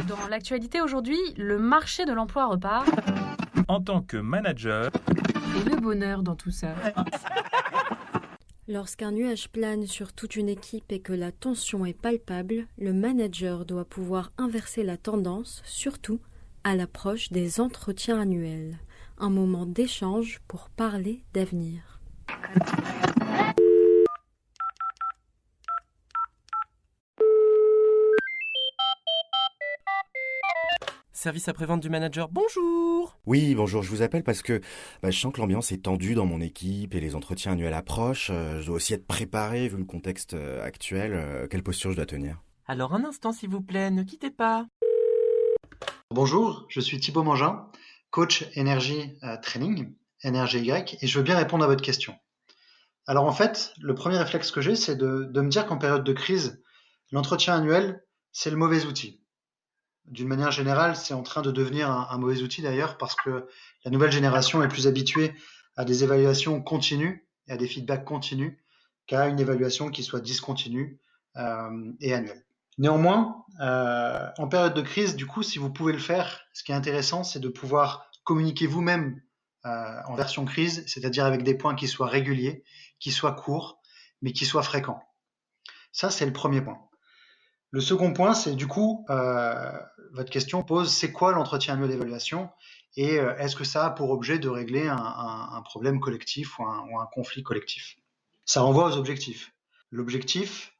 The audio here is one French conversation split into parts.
Dans l'actualité aujourd'hui, le marché de l'emploi repart. En tant que manager, Et le bonheur dans tout ça. Lorsqu'un nuage plane sur toute une équipe et que la tension est palpable, le manager doit pouvoir inverser la tendance, surtout à l'approche des entretiens annuels. Un moment d'échange pour parler d'avenir. Service après-vente du manager, bonjour! Oui, bonjour, je vous appelle parce que je sens que l'ambiance est tendue dans mon équipe et les entretiens annuels approchent. Je dois aussi être préparé vu le contexte actuel. Quelle posture je dois tenir? Alors un instant s'il vous plaît, ne quittez pas. Bonjour, je suis Thibaut Mangin, coach énergie training, NRGY, et je veux bien répondre à votre question. Alors en fait, le premier réflexe que j'ai, c'est de me dire qu'en période de crise, l'entretien annuel, c'est le mauvais outil. D'une manière générale, c'est en train de devenir un mauvais outil d'ailleurs parce que la nouvelle génération est plus habituée à des évaluations continues et à des feedbacks continus qu'à une évaluation qui soit discontinue et annuelle. Néanmoins, en période de crise, du coup, si vous pouvez le faire, ce qui est intéressant, c'est de pouvoir communiquer vous-même en version crise, c'est-à-dire avec des points qui soient réguliers, qui soient courts, mais qui soient fréquents. Ça, c'est le premier point. Le second point, c'est du coup, votre question pose, c'est quoi l'entretien annuel d'évaluation et est-ce que ça a pour objet de régler un problème collectif ou un conflit collectif? Ça renvoie aux objectifs. L'objectif,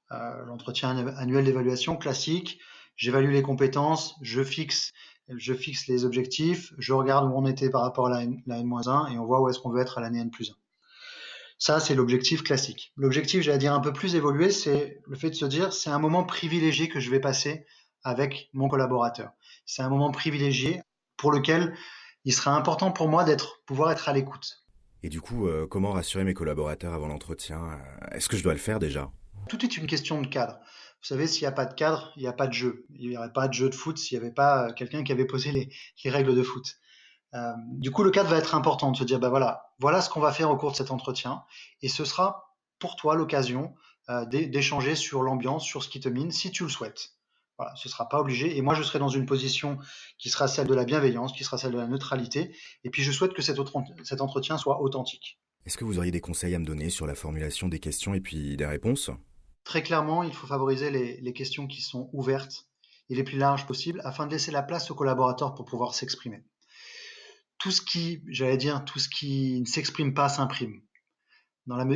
l'entretien annuel d'évaluation classique, j'évalue les compétences, je fixe les objectifs, je regarde où on était par rapport à la N-1 et on voit où est-ce qu'on veut être à l'année N+1. Ça, c'est l'objectif classique. L'objectif, j'allais dire un peu plus évolué, c'est le fait de se dire, c'est un moment privilégié que je vais passer avec mon collaborateur. C'est un moment privilégié pour lequel il sera important pour moi pouvoir être à l'écoute. Et du coup, comment rassurer mes collaborateurs avant l'entretien? Est-ce que je dois le faire déjà? Tout est une question de cadre. Vous savez, s'il n'y a pas de cadre, il n'y a pas de jeu. Il n'y aurait pas de jeu de foot s'il n'y avait pas quelqu'un qui avait posé les règles de foot. Du coup, le cadre va être important de se dire, voilà ce qu'on va faire au cours de cet entretien, et ce sera pour toi l'occasion d'échanger sur l'ambiance, sur ce qui te mine, si tu le souhaites. Voilà, ce sera pas obligé, et moi je serai dans une position qui sera celle de la bienveillance, qui sera celle de la neutralité, et puis je souhaite que cet entretien soit authentique. Est-ce que vous auriez des conseils à me donner sur la formulation des questions et puis des réponses? Très clairement, il faut favoriser les questions qui sont ouvertes et les plus larges possibles, afin de laisser la place aux collaborateurs pour pouvoir s'exprimer. Tout ce qui ne s'exprime pas s'imprime.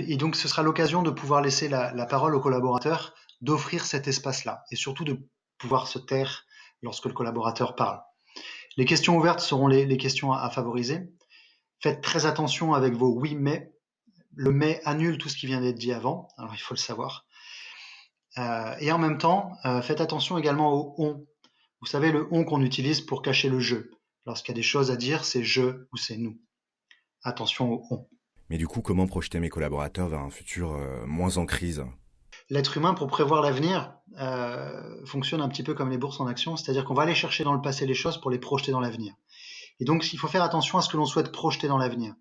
Et donc, ce sera l'occasion de pouvoir laisser la parole aux collaborateurs, d'offrir cet espace-là, et surtout de pouvoir se taire lorsque le collaborateur parle. Les questions ouvertes seront les questions à favoriser. Faites très attention avec vos oui, mais. Le mais annule tout ce qui vient d'être dit avant, alors il faut le savoir. Et en même temps, faites attention également au on. Vous savez, le on qu'on utilise pour cacher le je. Lorsqu'il y a des choses à dire, c'est je ou c'est nous. Attention au on. Mais du coup, comment projeter mes collaborateurs vers un futur moins en crise? L'être humain, pour prévoir l'avenir, fonctionne un petit peu comme les bourses en action, c'est-à-dire qu'on va aller chercher dans le passé les choses pour les projeter dans l'avenir. Et donc, il faut faire attention à ce que l'on souhaite projeter dans l'avenir.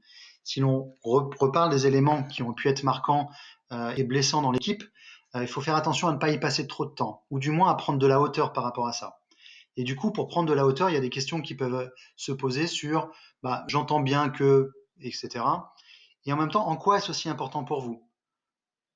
Si l'on reparle des éléments qui ont pu être marquants et blessants dans l'équipe, il faut faire attention à ne pas y passer trop de temps, ou du moins à prendre de la hauteur par rapport à ça. Et du coup, pour prendre de la hauteur, il y a des questions qui peuvent se poser sur j'entends bien que, etc. Et en même temps, en quoi est-ce aussi important pour vous?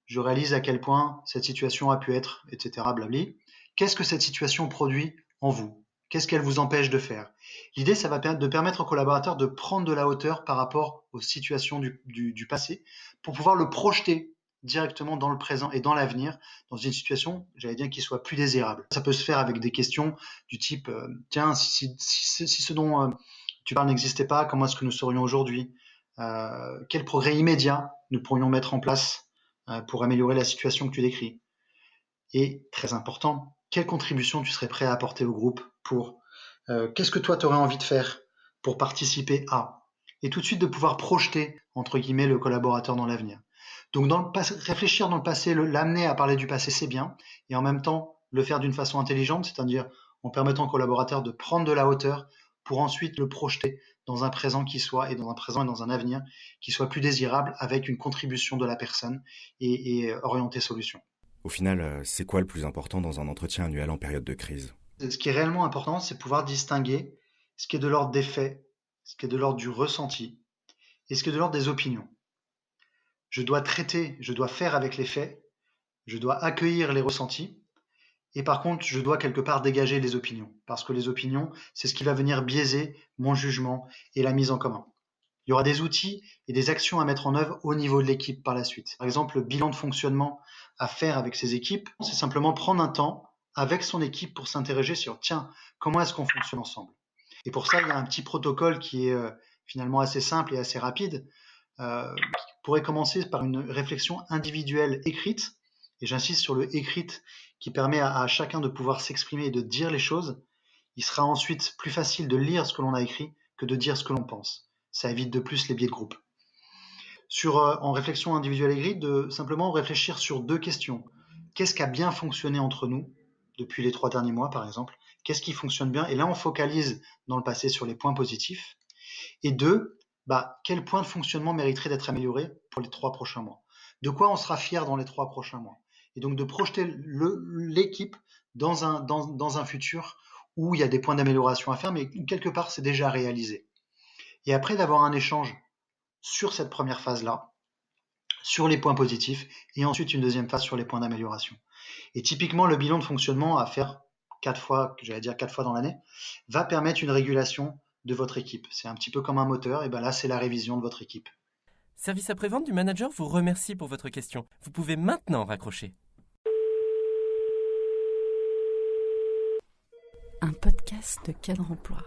Je réalise à quel point cette situation a pu être, etc. Blabli. Qu'est-ce que cette situation produit en vous? Qu'est-ce qu'elle vous empêche de faire? L'idée, ça va de permettre aux collaborateurs de prendre de la hauteur par rapport aux situations du passé pour pouvoir le projeter directement dans le présent et dans l'avenir, dans une situation, j'allais dire, qui soit plus désirable. Ça peut se faire avec des questions du type tiens, si ce dont tu parles n'existait pas, comment est-ce que nous serions aujourd'hui? Quel progrès immédiat nous pourrions mettre en place pour améliorer la situation que tu décris? Et très important, quelle contribution tu serais prêt à apporter au groupe pour qu'est-ce que toi tu aurais envie de faire pour participer à? Et tout de suite de pouvoir projeter, entre guillemets, le collaborateur dans l'avenir. Donc réfléchir dans le passé, l'amener à parler du passé, c'est bien, et en même temps le faire d'une façon intelligente, c'est-à-dire en permettant au collaborateur de prendre de la hauteur pour ensuite le projeter dans un présent et dans un avenir qui soit plus désirable avec une contribution de la personne et orienté solution. Au final, c'est quoi le plus important dans un entretien annuel en période de crise? Ce qui est réellement important, c'est pouvoir distinguer ce qui est de l'ordre des faits, ce qui est de l'ordre du ressenti et ce qui est de l'ordre des opinions. Je dois faire avec les faits, je dois accueillir les ressentis, et par contre, je dois quelque part dégager les opinions, parce que les opinions, c'est ce qui va venir biaiser mon jugement et la mise en commun. Il y aura des outils et des actions à mettre en œuvre au niveau de l'équipe par la suite. Par exemple, le bilan de fonctionnement à faire avec ses équipes, c'est simplement prendre un temps avec son équipe pour s'interroger sur, tiens, comment est-ce qu'on fonctionne ensemble? Et pour ça, il y a un petit protocole qui est finalement assez simple et assez rapide, qui pourrait commencer par une réflexion individuelle écrite, et j'insiste sur le écrite qui permet à chacun de pouvoir s'exprimer et de dire les choses. Il sera ensuite plus facile de lire ce que l'on a écrit que de dire ce que l'on pense. Ça évite de plus les biais de groupe. En réflexion individuelle et écrite, de simplement réfléchir sur 2 questions. Qu'est-ce qui a bien fonctionné entre nous depuis les 3 derniers mois, par exemple? Qu'est-ce qui fonctionne bien? Et là, on focalise dans le passé sur les points positifs. Et 2, quel point de fonctionnement mériterait d'être amélioré pour les 3 prochains mois? De quoi on sera fier dans les 3 prochains mois? Et donc de projeter l'équipe dans un futur où il y a des points d'amélioration à faire, mais quelque part c'est déjà réalisé. Et après d'avoir un échange sur cette première phase-là, sur les points positifs, et ensuite une deuxième phase sur les points d'amélioration. Et typiquement, le bilan de fonctionnement à faire 4 fois dans l'année, va permettre une régulation de votre équipe. C'est un petit peu comme un moteur, et là c'est la révision de votre équipe. Service après-vente du manager vous remercie pour votre question. Vous pouvez maintenant raccrocher. Un podcast de Cadre Emploi.